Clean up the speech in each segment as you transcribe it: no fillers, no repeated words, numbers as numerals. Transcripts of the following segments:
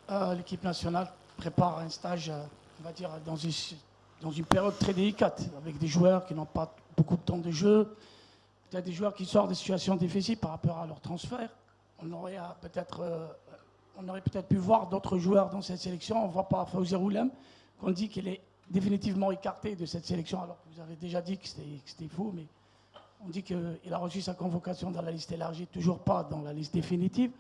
L'équipe nationale prépare un stage, on va dire, dans une période très délicate, avec des joueurs qui n'ont pas beaucoup de temps de jeu, peut-être des joueurs qui sortent des situations difficiles par rapport à leur transfert. On aurait peut-être pu voir d'autres joueurs dans cette sélection. On ne voit pas Fawzi Roulem, qu'on dit qu'il est définitivement écarté de cette sélection, alors que vous avez déjà dit que c'était faux, mais on dit qu'il a reçu sa convocation dans la liste élargie, toujours pas dans la liste définitive.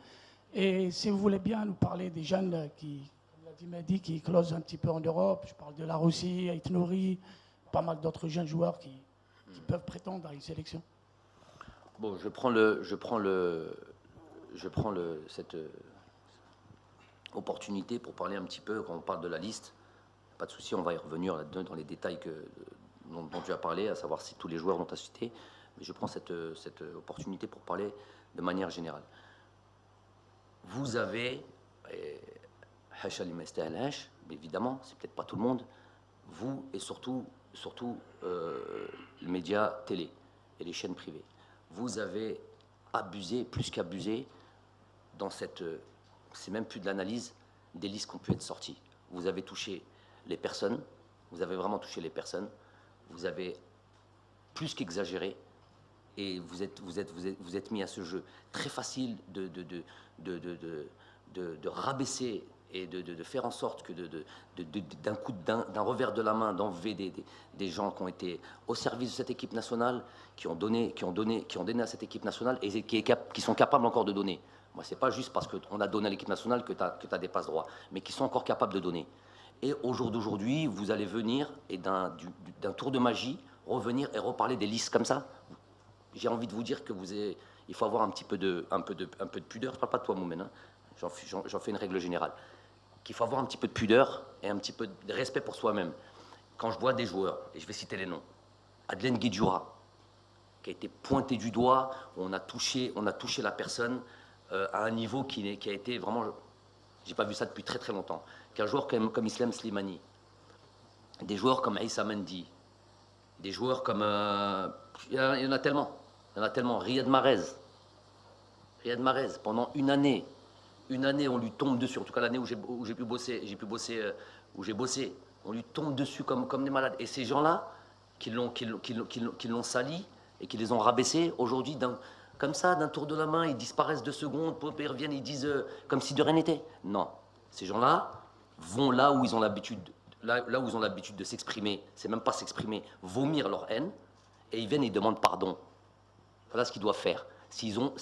Et si vous voulez bien nous parler des jeunes qui, comme l'a dit Mehdi, qui éclosent un petit peu en Europe, je parle de la Russie, Ait Nouri, pas mal d'autres jeunes joueurs qui peuvent prétendre à une sélection. Bon, cette opportunité pour parler un petit peu, quand on parle de la liste, pas de souci, on va y revenir là-dedans dans les détails dont tu as parlé, à savoir si tous les joueurs dont tu as cité, mais je prends cette opportunité pour parler de manière générale. Vous avez, évidemment, c'est peut-être pas tout le monde, vous et surtout les médias télé et les chaînes privées, vous avez abusé, plus qu'abusé, dans cette, c'est même plus de l'analyse, des listes qui ont pu être sorties. Vous avez touché les personnes, vous avez vraiment touché les personnes, vous avez plus qu'exagéré, et vous êtes mis à ce jeu très facile de rabaisser et de faire en sorte que d'un revers de la main, d'enlever des gens qui ont été au service de cette équipe nationale, qui ont donné à cette équipe nationale et qui sont capables encore de donner. Moi, c'est pas juste parce qu'on a donné à l'équipe nationale que tu as des passe droits, mais qui sont encore capables de donner. Et au jour d'aujourd'hui, vous allez venir et d'un tour de magie revenir et reparler des listes comme ça. J'ai envie de vous dire que il faut avoir un peu de pudeur. Je ne parle pas de toi, Moumen, hein. J'en fais une règle générale. Qu'il faut avoir un petit peu de pudeur et un petit peu de respect pour soi-même. Quand je vois des joueurs, et je vais citer les noms, Adlen Guedjoura, qui a été pointé du doigt, où on a touché la personne à un niveau qui a été vraiment... J'ai pas vu ça depuis très très longtemps. Qu'un joueur comme Islam Slimani, des joueurs comme Aïssa Mendy, des joueurs comme... il y en a tellement. Il y en a tellement. Riyad Mahrez, pendant une année, on lui tombe dessus. En tout cas, l'année où j'ai bossé, on lui tombe dessus comme des malades. Et ces gens-là, qui l'ont sali et qui les ont rabaissés, aujourd'hui, comme ça, d'un tour de la main, ils disparaissent 2 secondes, ils reviennent, ils disent comme si de rien n'était. Non. Ces gens-là vont là où ils ont l'habitude, là où ils ont l'habitude de s'exprimer, c'est même pas s'exprimer, vomir leur haine, et ils viennent et ils demandent pardon. Voilà ce qu'ils doivent faire. S'ils ont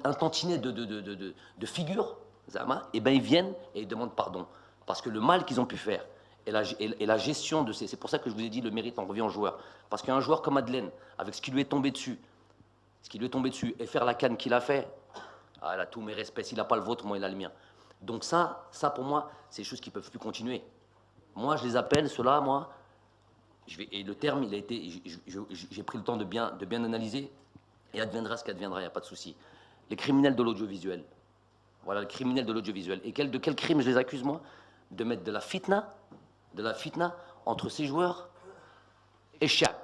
un tantinet de figures, Zama, eh ben ils viennent et ils demandent pardon. Parce que le mal qu'ils ont pu faire et la gestion de ces... C'est pour ça que je vous ai dit le mérite en revient au joueur. Parce qu'un joueur comme Adlen, avec ce qui lui est tombé dessus, et faire la canne qu'il a fait, ah, elle a tous mes respects. S'il n'a pas le vôtre, moi, il a le mien. Donc ça pour moi, c'est des choses qui ne peuvent plus continuer. Moi, je les appelle, ceux-là, moi... et le terme, il a été... J'ai pris le temps de bien analyser, et adviendra ce qu'adviendra, il n'y a pas de souci. Les criminels de l'audiovisuel. Voilà, les criminels de l'audiovisuel. Et de quel crime je les accuse, moi? De mettre de la fitna entre ces joueurs et Chiab.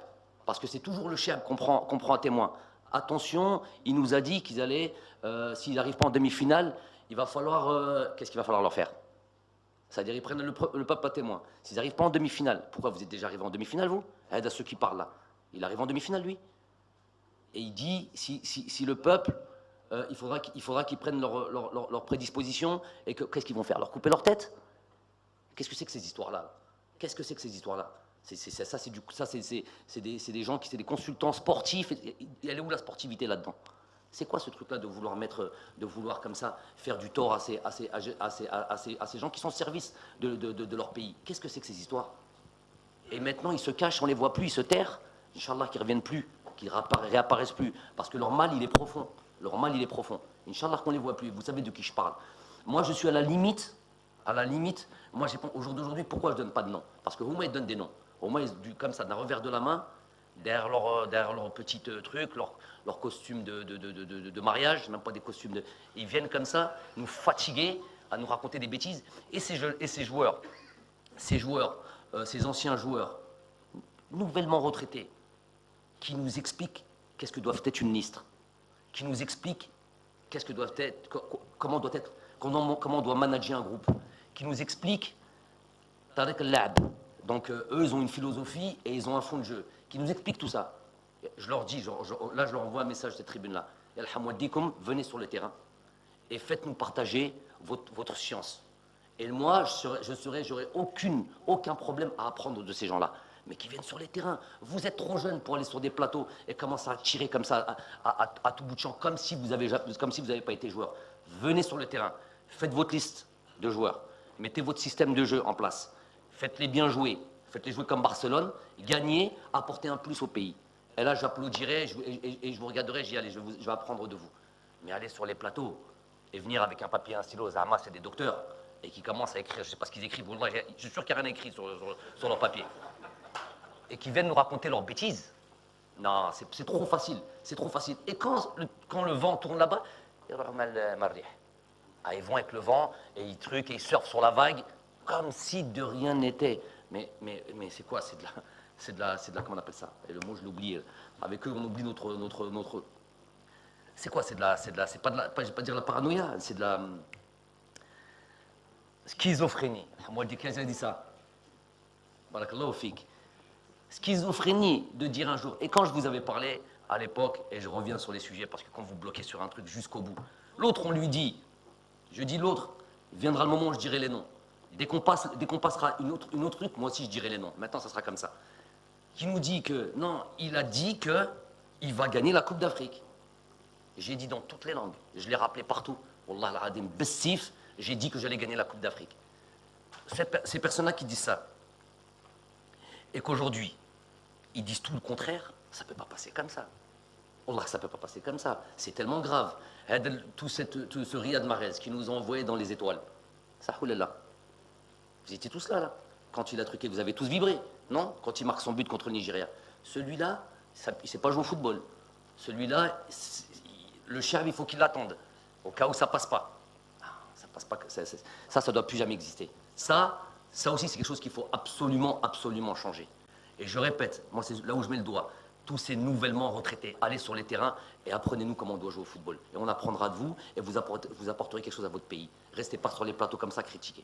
Parce que c'est toujours le Chiab qu'on prend à témoin. Attention, il nous a dit qu'ils allaient, s'ils n'arrivent pas en demi-finale, il va falloir... qu'est-ce qu'il va falloir leur faire? C'est-à-dire, ils prennent le peuple à témoin. S'ils n'arrivent pas en demi-finale, pourquoi vous êtes déjà arrivé en demi-finale, vous? Aide à ceux qui parlent là. Il arrive en demi-finale, lui. Et il dit, si le peuple, il faudra qu'ils prennent leur prédisposition, et qu'est-ce qu'ils vont faire? Leur couper leur tête? Qu'est-ce que c'est que ces histoires-là? Qu'est-ce que c'est que ces histoires-là? C'est des gens c'est des consultants sportifs. Elle est où la sportivité là-dedans? C'est quoi ce truc-là de vouloir comme ça faire du tort à ces gens qui sont au service de leur pays? Qu'est-ce que c'est que ces histoires? Et maintenant, ils se cachent, on les voit plus, ils se terrent. Inch'Allah, qu'ils ne reviennent plus, qu'ils réapparaissent plus. Parce que leur mal, il est profond. Inch'Allah, qu'on ne les voit plus. Vous savez de qui je parle. Moi, je suis à la limite, moi, au jour d'aujourd'hui, pourquoi je ne donne pas de nom? Parce que au moins, ils donnent des noms. Au moins, comme ça, d'un revers de la main, derrière leur petit truc, leur costume de mariage, même pas des costumes ils viennent comme ça, nous fatiguer, à nous raconter des bêtises. Et ces joueurs, ces anciens joueurs, nouvellement retraités, qui nous expliquent qu'est-ce que doit être une liste, qui nous expliquent qu'est-ce que doivent être, comment on doit manager un groupe, qui nous explique Tariq al-La'b. Donc eux, ils ont une philosophie et ils ont un fond de jeu, qui nous explique tout ça. Je leur dis, là, je leur envoie un message de cette tribune-là. Alhamoudikum, venez sur le terrain et faites-nous partager votre science. Et moi, j'aurais aucun problème à apprendre de ces gens-là. Mais qui viennent sur les terrains. Vous êtes trop jeunes pour aller sur des plateaux et commencer à tirer comme ça, à tout bout de champ, comme si vous n'avez pas été joueur. Venez sur le terrain, faites votre liste de joueurs, mettez votre système de jeu en place, faites-les bien jouer, faites-les jouer comme Barcelone, gagnez, apportez un plus au pays. Et là, j'applaudirai et je vous regarderai, j'y allez, je vais apprendre de vous. Mais aller sur les plateaux et venir avec un papier et un stylo, Zama, c'est des docteurs, et qui commencent à écrire, je ne sais pas ce qu'ils écrivent, je suis sûr qu'il n'y a rien écrit sur leur papier. Et qui viennent nous raconter leurs bêtises. Non, c'est trop facile, c'est trop facile. Et quand le vent tourne là-bas, ils vont avec le vent, et ils truquent, et ils surfent sur la vague, comme si de rien n'était. Mais c'est quoi? C'est de la, comment on appelle ça? Et le mot, je l'oublie. Avec eux, on oublie notre. C'est quoi? C'est pas de la, je vais pas dire la paranoïa, c'est de la schizophrénie. Moi, quelqu'un dit ça. Barakallahu fik. Schizophrénie de dire un jour. Et quand je vous avais parlé à l'époque, et je reviens sur les sujets, parce que quand vous bloquez sur un truc jusqu'au bout, l'autre, on lui dit, je dis l'autre, viendra le moment où je dirai les noms. Dès qu'on passera une autre truc, moi aussi je dirai les noms. Maintenant, ça sera comme ça. Qui nous dit que, non, il a dit qu'il va gagner la Coupe d'Afrique. J'ai dit dans toutes les langues, je l'ai rappelé partout. Wallah al-Adim, Bessif, j'ai dit que j'allais gagner la Coupe d'Afrique. Ces personnes-là qui disent ça, et qu'aujourd'hui, ils disent tout le contraire, ça ne peut pas passer comme ça. Wallah, ça ne peut pas passer comme ça. C'est tellement grave. Tout ce Riyad Mahrez qui nous a envoyés dans les étoiles. Ça, oulala. Vous étiez tous là. Quand il a truqué, vous avez tous vibré, non? Quand il marque son but contre le Nigeria. Celui-là, il ne sait pas jouer au football. Celui-là, le chien, il faut qu'il l'attende, au cas où ça ne passe pas. Ça passe pas. Ça ne doit plus jamais exister. Ça aussi, c'est quelque chose qu'il faut absolument, absolument changer. Et je répète, moi, c'est là où je mets le doigt. Tous ces nouvellement retraités, allez sur les terrains et apprenez-nous comment on doit jouer au football. Et on apprendra de vous et vous apporterez quelque chose à votre pays. Restez pas sur les plateaux comme ça, critiquer.